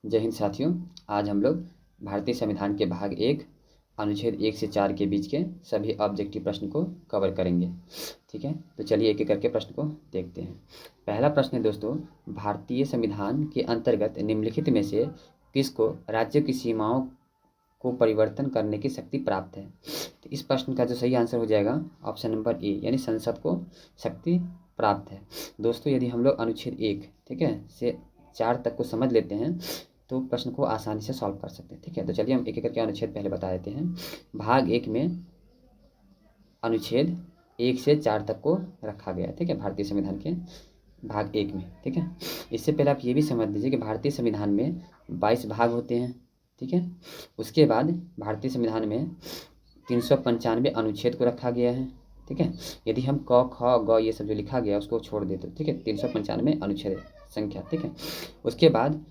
जय हिंद साथियों। आज हम लोग भारतीय संविधान के भाग 1 अनुच्छेद 1 से 4 के बीच के सभी ऑब्जेक्टिव प्रश्न को कवर करेंगे। ठीक है, तो चलिए एक एक करके प्रश्न को देखते हैं। पहला प्रश्न है दोस्तों, भारतीय संविधान के अंतर्गत निम्नलिखित में से किसको राज्य की सीमाओं को परिवर्तन करने की शक्ति प्राप्त है। तो इस प्रश्न का जो सही आंसर हो जाएगा ऑप्शन नंबर ए, यानी संसद को शक्ति प्राप्त है। दोस्तों यदि हम लोग अनुच्छेद 1 ठीक है से 4 तक को समझ लेते हैं तो प्रश्न को आसानी से सॉल्व कर सकते हैं। ठीक है, तो चलिए हम एक एक करके अनुच्छेद पहले बता देते हैं। भाग 1 में अनुच्छेद 1 से 4 तक को रखा गया है। ठीक है, भारतीय संविधान के भाग 1 में। ठीक है, इससे पहले आप ये भी समझ लीजिए कि भारतीय संविधान में 22 भाग होते हैं। ठीक है, उसके बाद भारतीय संविधान में 395 अनुच्छेद को रखा गया है। ठीक है, यदि हम क ख ग ये सब जो लिखा गया उसको छोड़ देते तो ठीक है 395 अनुच्छेद संख्या। ठीक है, उसके बाद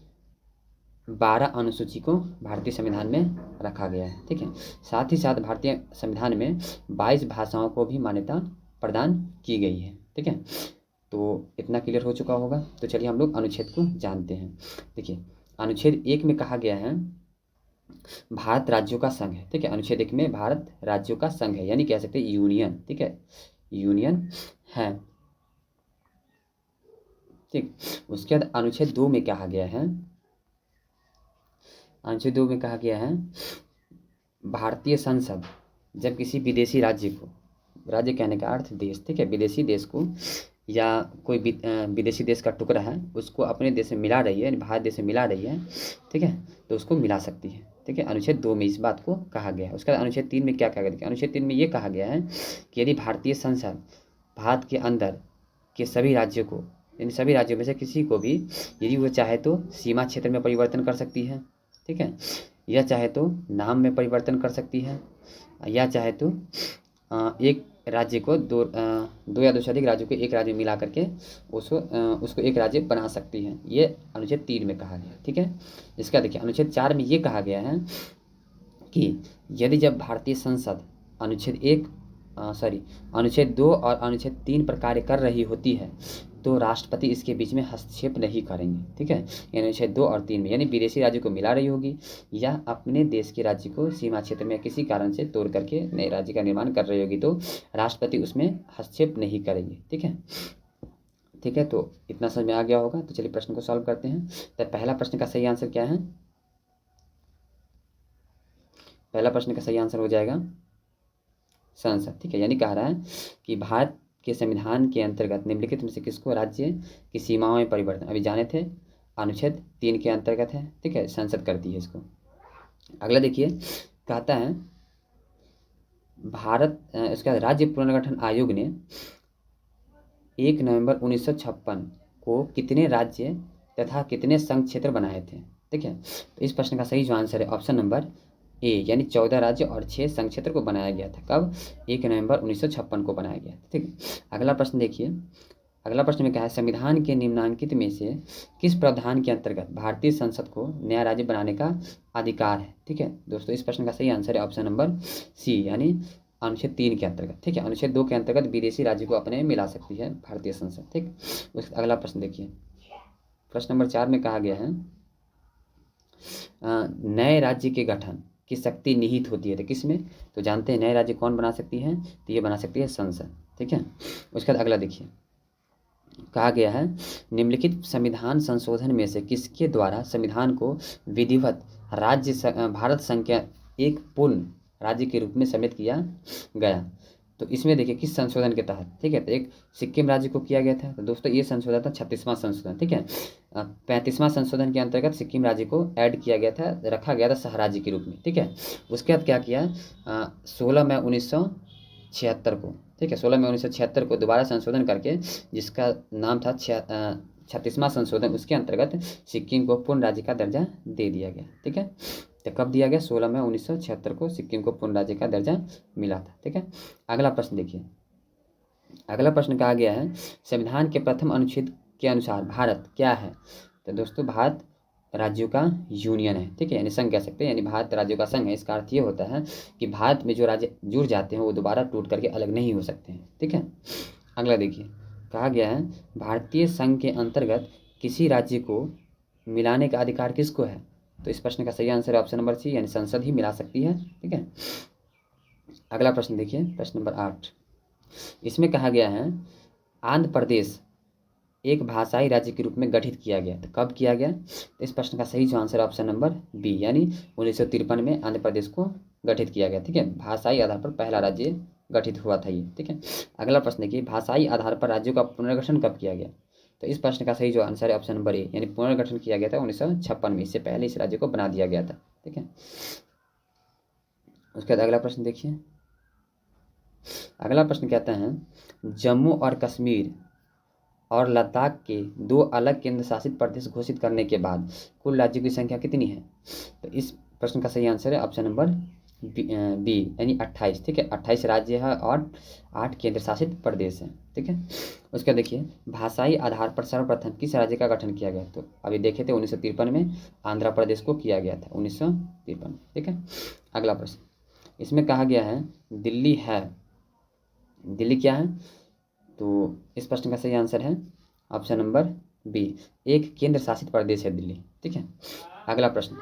12 अनुसूची को भारतीय संविधान में रखा गया है। ठीक है, साथ ही साथ भारतीय संविधान में 22 भाषाओं को भी मान्यता प्रदान की गई है। ठीक है, तो इतना क्लियर हो चुका होगा। तो चलिए हम लोग अनुच्छेद को जानते हैं। देखिए अनुच्छेद 1 में कहा गया है भारत राज्यों का संघ है। ठीक है, अनुच्छेद 1 में भारत राज्यों का संघ है, यानी कह सकते हैं यूनियन। ठीक है, यूनियन है। ठीक, उसके बाद अनुच्छेद 2 में कहा गया है, अनुच्छेद 2 में कहा गया है भारतीय संसद जब किसी विदेशी राज्य को, राज्य कहने का अर्थ देश, ठीक है, विदेशी देश को या कोई विदेशी देश का टुकड़ा है उसको अपने देश में मिला रही है, भारत देश में मिला रही है, ठीक है, तो उसको मिला सकती है। ठीक है, अनुच्छेद 2 में इस बात को कहा गया है। उसके बाद अनुच्छेद 3 में क्या कहा गया है? अनुच्छेद 3 में ये कहा गया है कि यदि भारतीय संसद भारत के अंदर के सभी राज्यों को, यानी सभी राज्यों में से किसी को भी यदि वो चाहे तो सीमा क्षेत्र में परिवर्तन कर सकती है। ठीक है, या चाहे तो नाम में परिवर्तन कर सकती है, या चाहे तो एक राज्य को दो या दो से अधिक राज्यों को एक राज्य में मिला करके उसको एक राज्य बना सकती है। ये अनुच्छेद 3 में कहा गया। ठीक है, इसका देखिए अनुच्छेद 4 में ये कहा गया है कि यदि जब भारतीय संसद अनुच्छेद 2 और अनुच्छेद 3 पर कार्य कर रही होती है तो राष्ट्रपति इसके बीच में हस्तक्षेप नहीं करेंगे। ठीक है, यानी अनुच्छेद 2 और 3 में, यानी विदेशी राज्य को मिला रही होगी या अपने देश के राज्य को सीमा क्षेत्र में किसी कारण से तोड़ करके नए राज्य का निर्माण कर रही होगी तो राष्ट्रपति उसमें हस्तक्षेप नहीं करेंगे। ठीक है, ठीक है, तो इतना समझ में आ गया होगा। तो चलिए प्रश्न को सॉल्व करते हैं। तो पहला प्रश्न का सही आंसर क्या है? पहला प्रश्न का सही आंसर हो जाएगा संसद। ठीक है, यानी कह रहा है कि भारत के संविधान के अंतर्गत निम्नलिखित में से किसको राज्य की सीमाओं में परिवर्तन, अभी जाने थे अनुच्छेद 3 के अंतर्गत है। ठीक है, संसद करती है इसको। अगला देखिए, कहता है इसका राज्य पुनर्गठन आयोग ने 1 नवंबर 1956 को कितने राज्य तथा कितने संघ क्षेत्र बनाए थे? ठीक है, तो इस प्रश्न का सही जो आंसर है ऑप्शन नंबर ए, यानी 14 राज्य और 6 संघ क्षेत्र को बनाया गया था। कब? 1 नवंबर 1956 को बनाया गया था। ठीक है, अगला प्रश्न देखिए। अगला प्रश्न में क्या है? संविधान के निम्नांकित में से किस प्रावधान के अंतर्गत भारतीय संसद को नया राज्य बनाने का अधिकार है? ठीक है दोस्तों, इस प्रश्न का सही आंसर है ऑप्शन नंबर सी, यानी अनुच्छेद 3 के अंतर्गत। ठीक है, अनुच्छेद 2 के अंतर्गत विदेशी राज्य को अपने में मिला सकती है भारतीय संसद। ठीक, उसका अगला प्रश्न देखिए। प्रश्न नंबर 4 में कहा गया है नए राज्य के गठन की शक्ति निहित होती है। तो किसमें? तो जानते हैं नए राज्य कौन बना सकती है? तो ये बना सकती है संसद। ठीक है, उसके बाद अगला देखिए, कहा गया है निम्नलिखित संविधान संशोधन में से किसके द्वारा संविधान को विधिवत भारत संघ के एक पूर्ण राज्य के रूप में सम्मिलित किया गया? तो इसमें देखिए किस संशोधन के तहत। ठीक है, तो एक सिक्किम राज्य को किया गया था। तो दोस्तों ये संशोधन था 36वां संशोधन। ठीक है, 35वां संशोधन के अंतर्गत सिक्किम राज्य को ऐड किया गया था, रखा गया था सह राज्य के रूप में। ठीक है, उसके बाद क्या किया? 16 मई 1976 को, ठीक है, 16 मई 1976 को दोबारा संशोधन करके जिसका नाम था 36वां संशोधन, उसके अंतर्गत सिक्किम को पूर्ण राज्य का दर्जा दे दिया गया। ठीक है, तो कब दिया गया? 16 मई 1976 को सिक्किम को पूर्ण राज्य का दर्जा मिला था। ठीक है, अगला प्रश्न देखिए। अगला प्रश्न कहा गया है संविधान के प्रथम अनुच्छेद के अनुसार भारत क्या है? तो दोस्तों भारत राज्यों का यूनियन है। ठीक है, यानी संघ कह सकते हैं, यानी भारत राज्यों का संघ है। इसका अर्थ ये होता है कि भारत में जो राज्य जुड़ जाते हैं वो दोबारा टूट करके अलग नहीं हो सकते हैं। ठीक है, अगला देखिए, कहा गया है भारतीय संघ के अंतर्गत किसी राज्य को मिलाने का अधिकार किसको है? तो इस प्रश्न का सही आंसर है ऑप्शन नंबर सी, यानी संसद ही मिला सकती है। ठीक है, अगला प्रश्न देखिए, प्रश्न नंबर 8। इसमें कहा गया है आंध्र प्रदेश एक भाषाई राज्य के रूप में गठित किया गया। तो कब किया गया? तो इस प्रश्न का सही जो आंसर है ऑप्शन नंबर बी, यानी 1953 में आंध्र प्रदेश को गठित किया गया। ठीक है, भाषाई आधार पर पहला राज्य गठित हुआ था ये। ठीक है, अगला प्रश्न देखिए, भाषाई आधार पर राज्यों का पुनर्गठन कब किया गया? तो इस प्रश्न का सही जो आंसर है ऑप्शन नंबर ए, यानी पुनर्गठन किया गया था 1956 में। इससे पहले इस राज्य को बना दिया गया था। ठीक है, उसके बाद अगला प्रश्न देखिए, अगला प्रश्न कहता है जम्मू और कश्मीर और लद्दाख के 2 अलग केंद्र शासित प्रदेश घोषित करने के बाद कुल राज्यों की संख्या कितनी है? तो इस प्रश्न का सही आंसर है ऑप्शन नंबर बी, यानी 28। ठीक है, 28 राज्य है और 8 केंद्र शासित प्रदेश हैं। ठीक है, उसका देखिए, भाषाई आधार पर सर्वप्रथम किस राज्य का गठन किया गया? तो अभी देखे थे 1953 में आंध्र प्रदेश को किया गया था, 1953। ठीक है, अगला प्रश्न, इसमें कहा गया है दिल्ली है, दिल्ली क्या है? तो इस प्रश्न का सही आंसर है ऑप्शन नंबर बी, एक केंद्र शासित प्रदेश है दिल्ली। ठीक है, अगला प्रश्न,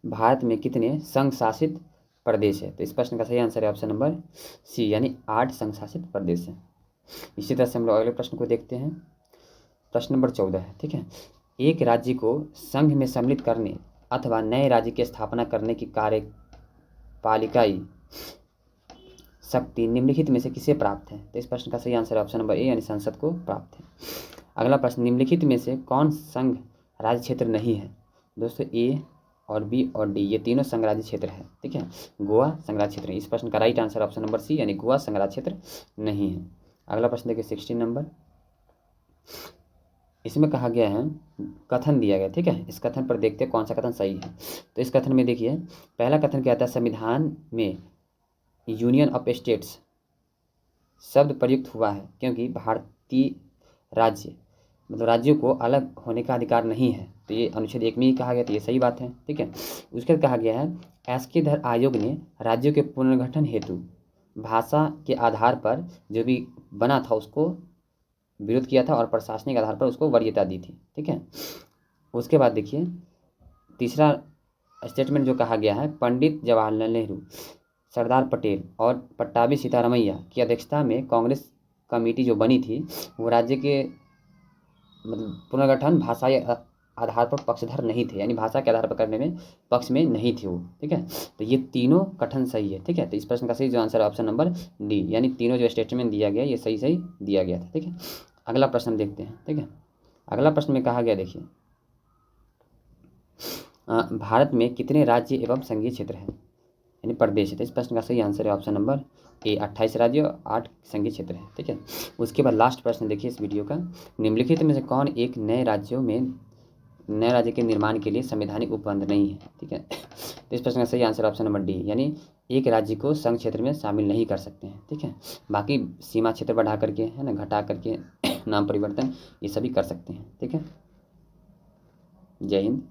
भारत में कितने संघ शासित प्रदेश है? तो इस प्रश्न का सही आंसर है ऑप्शन नंबर सी, यानी 8 संघ शासित प्रदेश है। इसी तरह से हम लोग अगले प्रश्न को देखते हैं, प्रश्न नंबर 14 है। ठीक है, एक राज्य को संघ में सम्मिलित करने अथवा नए राज्य की स्थापना करने की कार्यपालिकाई शक्ति निम्नलिखित में से किसे प्राप्त है? तो इस प्रश्न का सही आंसर है ऑप्शन नंबर ए, यानी संसद को प्राप्त है। अगला प्रश्न, निम्नलिखित में से कौन संघ राज्य क्षेत्र नहीं है? दोस्तों ए और बी और डी ये तीनों संघ राज्य क्षेत्र है। ठीक है, गोवा संघ राज्य क्षेत्र। इस प्रश्न का right answer option number C, यानी गोवा संघ राज्य क्षेत्र नहीं है। अगला प्रश्न देखिए 16 नंबर, इसमें कहा गया है कथन दिया गया। ठीक है, इस कथन पर देखते हैं कौन सा कथन सही है। तो इस कथन में देखिए, पहला कथन क्या आता है, संविधान में यूनियन ऑफ स्टेट्स शब्द प्रयुक्त हुआ है क्योंकि भारतीय राज्य मतलब राज्यों को अलग होने का अधिकार नहीं है। तो ये अनुच्छेद 1 में ही कहा गया, तो ये सही बात है। ठीक है, उसके बाद कहा गया है एस्केधर आयोग ने राज्यों के पुनर्गठन हेतु भाषा के आधार पर जो भी बना था उसको विरोध किया था और प्रशासनिक आधार पर उसको वरीयता दी थी। ठीक है, उसके बाद देखिए तीसरा स्टेटमेंट जो कहा गया है, पंडित जवाहरलाल नेहरू, सरदार पटेल और पट्टाभी सीतारमैया की अध्यक्षता में कांग्रेस कमेटी जो बनी थी वो राज्य के मतलब पुनर्गठन भाषाई आधार पर पक्षधर नहीं थे, यानी भाषा के आधार पर करने में पक्ष में नहीं थे वो। ठीक है, तो ये तीनों कथन सही है। ठीक है, तो इस प्रश्न का सही जो आंसर है ऑप्शन नंबर डी, यानी तीनों जो स्टेटमेंट दिया गया ये सही सही दिया गया था। ठीक है, अगला प्रश्न देखते हैं। ठीक है, अगला प्रश्न में कहा गया देखिए, भारत में कितने राज्य एवं संघीय क्षेत्र हैं यानी प्रदेश है? तो इस प्रश्न का सही आंसर है ऑप्शन नंबर ए, 28 राज्य और 8 संघीय क्षेत्र है। ठीक है, उसके बाद लास्ट प्रश्न देखिए इस वीडियो का, निम्नलिखित में से कौन एक नए राज्य के निर्माण के लिए संवैधानिक उपबंध नहीं है? ठीक है, तो इस प्रश्न का सही आंसर ऑप्शन नंबर डी, यानी एक राज्य को संघ क्षेत्र में शामिल नहीं कर सकते हैं। ठीक है, बाकी सीमा क्षेत्र बढ़ा करके है ना, घटा करके नाम परिवर्तन ये सभी कर सकते हैं। ठीक है, जय हिंद।